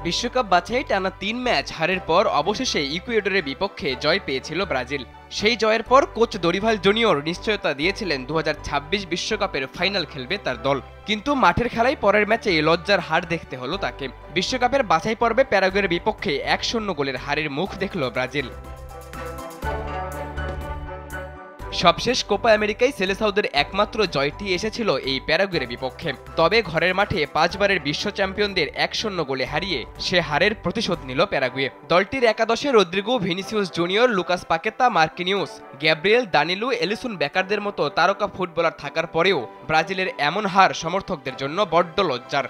বিশ্বকাপ বাছাই টানা ৩ ম্যাচ হারের পর অবশেষে ইকুয়েডরের বিপক্ষে জয় পেয়েছিল ব্রাজিল। সেই জয়ের পর কোচ দরিভাল জুনিয়র নিশ্চয়তা দিয়েছিলেন ২০২৬ বিশ্বকাপের ফাইনাল খেলবে তার দল। কিন্তু মাঠের খেলায় পরের ম্যাচে লজ্জার হার দেখতে হলো তাকে। বিশ্বকাপের বাছাই পর্বে প্যারাগুয়ের বিপক্ষে ১-০ গোলের হারের মুখ দেখল ব্রাজিল। সবশেষ কোপা আমেরিকায় সেলেসাওদের একমাত্র জয়টি এসেছিল এই প্যারাগুয়ের বিপক্ষে। তবে ঘরের মাঠে ৫ বারের বিশ্ব চ্যাম্পিয়নদের ১-০ গোলে হারিয়ে সে হারের প্রতিশোধ নিল প্যারাগুয়ে। দলটির একাদশে Rodrygo, Vinicius Junior, Lucas Paqueta, Marquinhos, Gabriel, Danilo, Alisson বেকারদের মতো তারকা ফুটবলার থাকার পরেও ব্রাজিলের এমন হার সমর্থকদের জন্য বড্ড লজ্জার।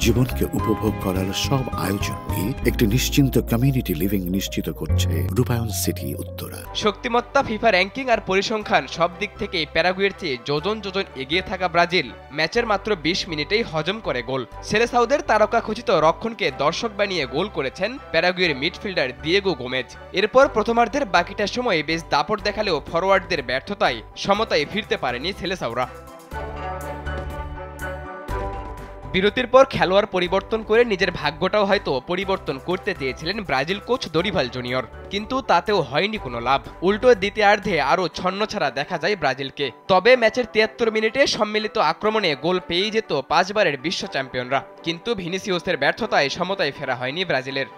জীবনকে উপভোগ করার সব আয়োজনকে একটি নিশ্চিন্ত কমিউনিটি লিভিং নিশ্চিত করছে রূপায়ণ সিটি উত্তরা। শক্তিমত্তা, ফিফা র্যাঙ্কিং আর পরিসংখ্যান সব দিক থেকে প্যারাগুয়ের চেয়ে যোজন যোজন এগিয়ে থাকা ব্রাজিল ম্যাচের মাত্র ২০ মিনিটেই হজম করে গোল। সেলেসাওদের তারকা খচিত রক্ষণকে দর্শক বানিয়ে গোল করেছেন প্যারাগুয়ের মিডফিল্ডার দিয়েগো গোমেজ। এরপর প্রথমার্ধের বাকিটা সময় বেশ দাপট দেখালেও ফরোয়ার্ডদের ব্যর্থতায় সমতায় ফিরতে পারেনি সেলেসাওরা। বিরতির পর খেলোয়াড় পরিবর্তন করে নিজের ভাগ্যটাও হয়তো পরিবর্তন করতে চেয়েছিলেন ব্রাজিল কোচ দরিভাল জুনিয়র, কিন্তু তাতেও হয়নি কোনো লাভ। উল্টো দ্বিতীয়ার্ধে আরও ছন্নছাড়া দেখা যায় ব্রাজিলকে। তবে ম্যাচের ৭৩ মিনিটে সম্মিলিত আক্রমণে গোল পেয়েই যেত ৫ বারের বিশ্ব চ্যাম্পিয়নরা, কিন্তু ভিনিসিয়াসের ব্যর্থতায় সমতায় ফেরা হয়নি ব্রাজিলের।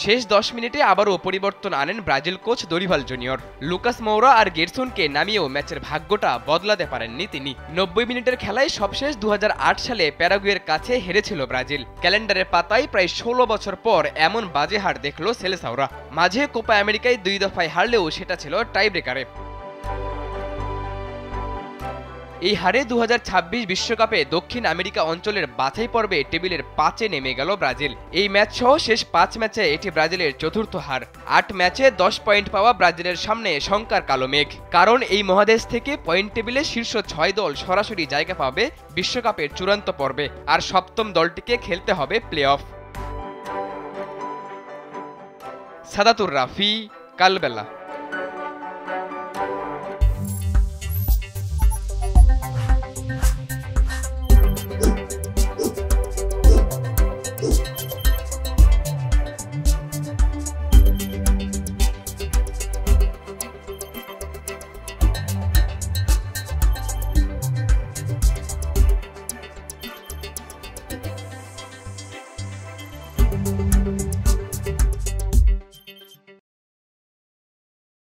শেষ ১০ মিনিটে আবারও পরিবর্তন আনেন Brazil coach Dorival Junior. Lucas Moura আর গেরসনকে নামিয়েও ম্যাচের ভাগ্যটা বদলাতে পারেননি তিনি। ৯০ মিনিটের খেলায় সবশেষ ২০০৮ সালে প্যারাগুয়ের কাছে হেরেছিল ব্রাজিল। ক্যালেন্ডারের পাতায় প্রায় ১৬ বছর পর এমন বাজে হার দেখল সেলেসাওরা। মাঝে কোপা আমেরিকায় ২ দফায় হারলেও সেটা ছিল টাইব্রেকারে। এই হারে ২০২৬ বিশ্বকাপে দক্ষিণ আমেরিকা অঞ্চলের বাছাই পর্বে টেবিলের ৫-এ নেমে গেল ব্রাজিল। এই ম্যাচ সহ শেষ ৫ ম্যাচে এটি ব্রাজিলের চতুর্থ হার। ৮ ম্যাচে ১০ পয়েন্ট পাওয়া ব্রাজিলের সামনে শঙ্কার কালো মেঘ, কারণ এই মহাদেশ থেকে পয়েন্ট টেবিলে শীর্ষ ৬ দল সরাসরি জায়গা পাবে বিশ্বকাপের চূড়ান্ত পর্বে, আর সপ্তম দলটিকে খেলতে হবে প্লে অফ। সাদাতুর রাফি, কালবেলা।